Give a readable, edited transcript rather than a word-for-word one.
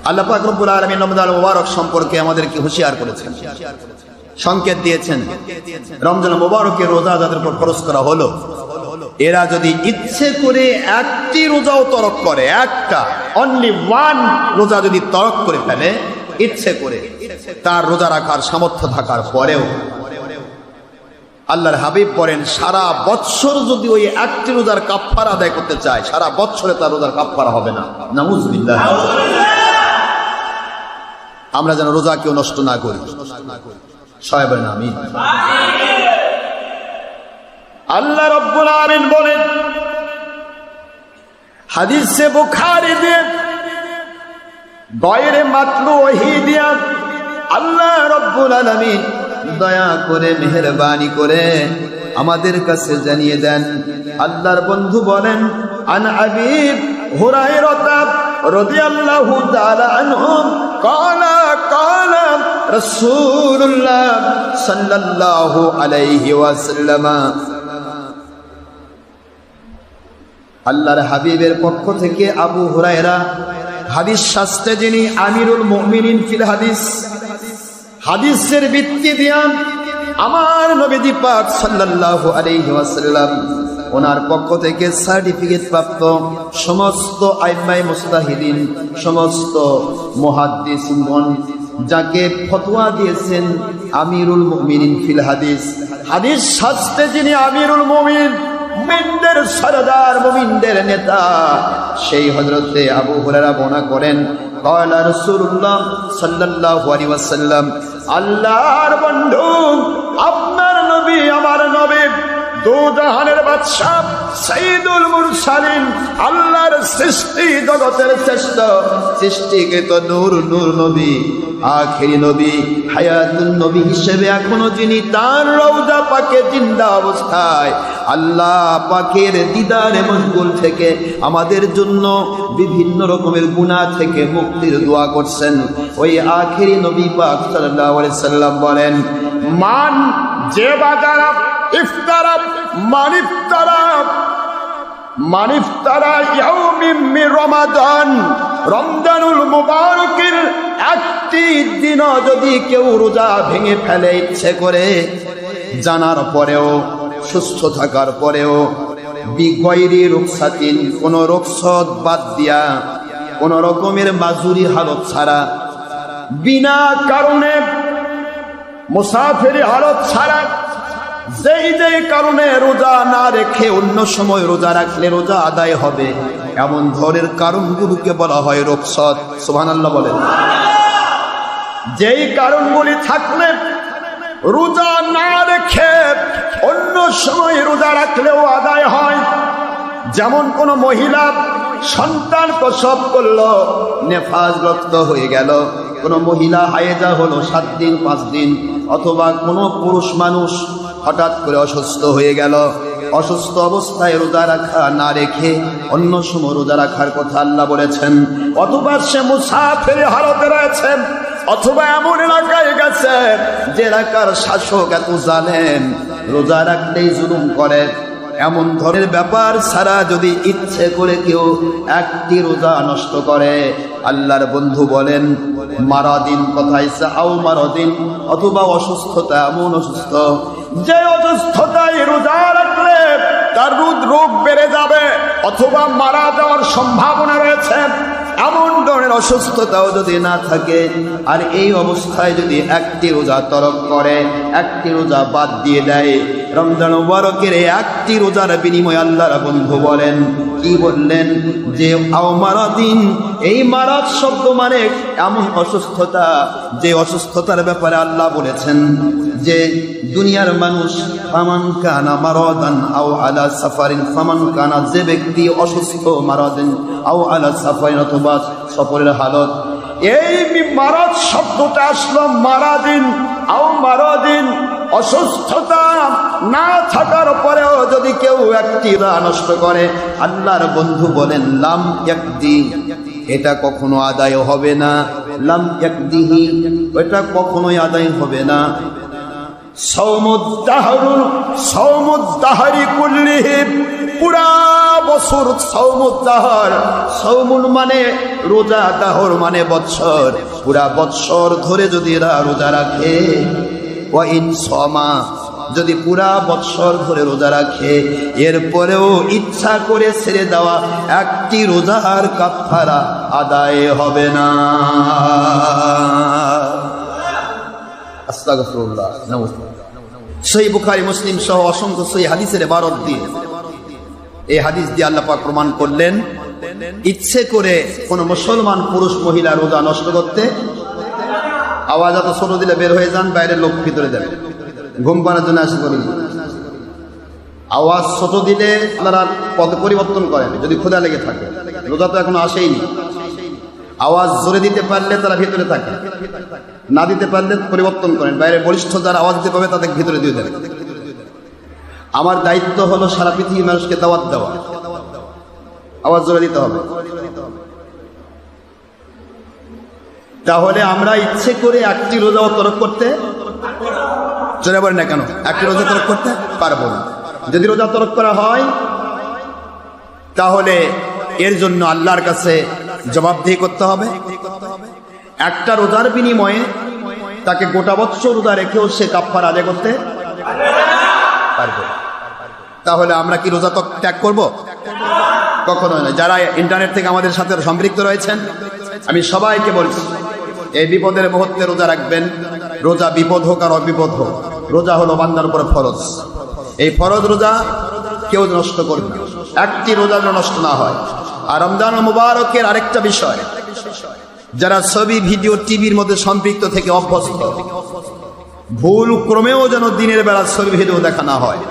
আল্লাহ পাক রব্বুল আলামিন রমজান মুবারক সম্পর্কে আমাদেরকে হুঁশিয়ার করেছেন, সংকেত দিয়েছেন। রমজান মুবারকের রোজা যাদের উপর ফরজ করা হলো, এরা যদি ইচ্ছে করে একটি রোজাও তরক করে, একটা অনলি ওয়ান রোজা যদি তরক করে ফেলে ইচ্ছে করে, তার রোজা রাখার সামর্থ্য থাকার পরেও আল্লাহর হাবিব বলেন সারা বৎসর যদি ওই একটি রোজার কাফারা আদায় করতে চায়, সারা বৎসরে তার রোজার কাফারা হবে না। নাউযুবিল্লাহ। আমরা যেন রোজা কেউ নষ্ট না করি, সবাই বলেন আমিন। আল্লাহ রাব্বুল আলামিন বলেন হাদিসে বুখারী দিয়ে গায়রে মাতলুহি দিয়া আল্লাহ রাব্বুল আলামিন দয়া করে মেহেরবানি করে আমাদের কাছে জানিয়ে দেন, আল্লাহর বন্ধু বলেন আন আবি হুরায়রা রাদিয়াল্লাহু তাআলা আনহু ক্বালা ক্বালা রাসূলুল্লাহ সাল্লাল্লাহু আলাইহি ওয়াসাল্লাম, আল্লাহর হাবিবের পক্ষ থেকে আবু হুরায়রা হাদিস শাস্ত্রে যিনি আমিরুল মুমিনিন ফিল হাদিস, হাদিসের ভিত্তি দিয়া আমার নবী পাক সাল্লাল্লাহু আলাইহি ওয়াসাল্লাম ওনার পক্ষ থেকে সার্টিফিকেট প্রাপ্ত সমস্ত আইম্মায়ে মুজতাহিদিন, সমস্ত মুহাদ্দিসগণ যাকে ফতোয়া দিয়েছেন আমিরুল মুমিনিন ফিল হাদিস, হাদিস শাস্ত্রে যিনি আমিরুল মুমিনিন, মুমিনদের সরদার, মুমিনদের নেতা, সেই হযরতে আবু হুরায়রা বর্ণনা করেন ক্বালা রাসূলুল্লাহ সাল্লাল্লাহু আলাইহি ওয়াসাল্লাম, আল্লাহর বন্ধু আপনার নবী আমার নবী দু জাহানের বাদশা সাইয়্যিদুল মুরসালিন, আল্লাহর সৃষ্টি জগতের শ্রেষ্ঠ সৃষ্টিকৃত নূর নূর নবী, আখেরি নবী, হায়াতুন নবী হিসেবে এখনো যিনি তার রওজা পাকে জিন্দা অবস্থায় আল্লাহ পাকের দিদারে মশগুল থেকে আমাদের জন্য বিভিন্ন রকমের গুনাহ থেকে মুক্তির দোয়া করছেন, ওই আখেরি নবী পাক সাল্লাল্লাহু আলাইহি সাল্লাম বলেন মান যে বাজারা ইফতারা মানিফতারা ইয়াউমিন মিন রমাদান, রমজানুল মুবারকের একটি দিন যদি কেউ রোজা ভেঙে ফেলে ইচ্ছে করে, জানার পরেও সুস্থ থাকার পরেও বিগয়রি রুখসাতিন, কোন রুখসত বাদ দিয়া, কোন রকমের মাজুরি হালত ছাড়া, বিনা কারণে মুসাফিরি হালত ছাড়া, যেই যেই কারণে রোজা না রেখে অন্য সময় রোজা রাখলে রোজা আদায় হবে, এমন ধরনের কারণগুলোকে বলা হয় রুখসত। সুবহানাল্লাহ বলেন। যেই কারণগুলি থাকলে রোজা না রেখে অন্য সময় রোজা রাখলেও আদায় হয়, যেমন কোন মহিলা সন্তান প্রসব করলো, নেফাজ রক্ত হয়ে গেল, কোন মহিলা হায়েজা হলো 7 দিন 5 দিন, অথবা কোন পুরুষ মানুষ হঠাৎ করে অসুস্থ হয়ে গেল, অসুস্থ অবস্থায় রোজা রাখা না রেখে অন্য সময় রোজা রাখার কথা আল্লাহ বলেছেন, অথবা সে মুসাফির হালতে রয়েছে, অথবা এমন এলাকায় গেছে যে এলাকার শাসক এত জালেম, রোজা রাখলেই জুলুম করে, এমন ধরনের ব্যাপার ছাড়া যদি ইচ্ছে করে কেউ একটি রোজা নষ্ট করে, আল্লাহর বন্ধু বলেন মারাদিন কথাইছে আও মারাদিন, অথবা অসুস্থতা, এমন অসুস্থ যে অসুস্থতায় রোজা রাখলে তার রোগ বেড়ে যাবে অথবা মারা যাওয়ার সম্ভাবনা রয়েছে, এমন ধরনের অসুস্থতাও যদি না থাকে, আর এই অবস্থায় যদি একটি রোজা তরক করে, একটি রোজা বাদ দিয়ে দেয়, রমজান মুবারকের একটি রোজার বিনিময়ে আল্লাহর বন্ধু বলেন, কি বললেন যে আও মারাদিন, এই মারাদ শব্দ মানে এমন অসুস্থতা, যে অসুস্থতার ব্যাপারে আল্লাহ বলেছেন যে দুনিয়ার মানুষ ফামান কানা মারাদান আও আলা সাফারিন, ফামান কানা, যে ব্যক্তি অসুস্থ, মারাদিন আও আলা সাফারিন, অথবা সফরের হালত, এই মারাদ শব্দটা আসলো মারাদিন আও মারাদিন, অসুস্থতা না থাকার পরেও যদি কেউ একটি রোজা নষ্ট করে, আল্লাহর বন্ধু বলেন লাম ইয়াকদি, এটা কখনো আদায় হবে না, লাম ইয়াকদিহি, এটা কখনোই আদায় হবে না। সৌমুদ্দাহারি কুল্লিহি, পুরা বছর সৌমুদ্দাহার, সৌমুন মানে রোজা, দাহর মানে বৎসর, পুরা বৎসর ধরে যদি এরা রোজা রাখে, ওয়া ইন সমা, যদি পুরা বৎসর ধরে রোজা রাখে, এরপরেও ইচ্ছা করে ছেড়ে দেওয়া একটি রোজার কাফারা আদায় হবে না। আস্তাগফিরুল্লাহ। সহিহ বুখারী মুসলিম সহ অসংখ্য সহিহ হাদিসের ইবারত দিয়ে, এই হাদিস দিয়ে আল্লাহ পাক প্রমাণ করলেন, ইচ্ছে করে কোন মুসলমান পুরুষ মহিলা রোজা নষ্ট করতে, আওয়াজ এত ছোট দিলে বের হয়ে যান, বাইরের লোক ভিতরে যাবে, ঘুম পাড়ার জন্য আসে করি। আওয়াজ ছোট দিলে আপনারা পথ পরিবর্তন করেন যদি ক্ষুধা লেগে থাকে, রোজা তো এখনো আসেইনি। আওয়াজ জোরে দিতে পারলে তারা ভিতরে থাকে, না দিতে পারলে পরিবর্তন করেন, বাইরে বলিষ্ঠ যারা আওয়াজ দিতে পারবে তাদের ভিতরে দিয়ে দেন। আমার দায়িত্ব হলো সারা পৃথিবীর মানুষকে দাওয়াত দেওয়া, আওয়াজ জোরে দিতে হবে। তাহলে আমরা ইচ্ছে করে একটি রোজাও তরক করতে, জোরে বলেন না কেন, একটি রোজা তরক করতে পারবো না। যদি রোজা তরক করা হয় তাহলে এর জন্য আল্লাহর কাছে জবাবদিহি করতে হবে। একটা রোজার বিনিময়ে তাকে গোটা বৎসর রোজা রেখেও সে কাফারা আদায় করতে পারবে। তাহলে আমরা কি রোজা ত্যাগ করব? কখনোই নয়। যারা ইন্টারনেট থেকে আমাদের সাথে সম্পৃক্ত রয়েছেন, আমি সবাইকে বলছি, এই বিপদের মুহূর্তে রোজা রাখবেন। রোজা বিপদ হোক আর অবিপদ হোক, রোজা হলো বান্দার উপরে ফরজ। এই ফরজ রোজা কেউ নষ্ট করবে না, একটি রোজা যেন নষ্ট না হয়। আর রমজান মুবারকের আরেকটা বিষয়, যারা ছবি ভিডিও টিভির মধ্যে সম্পৃক্ত থেকে অভ্যস্ত, ভুল ক্রমেও যেন দিনের বেলা ছবি ভিডিও দেখা না হয়।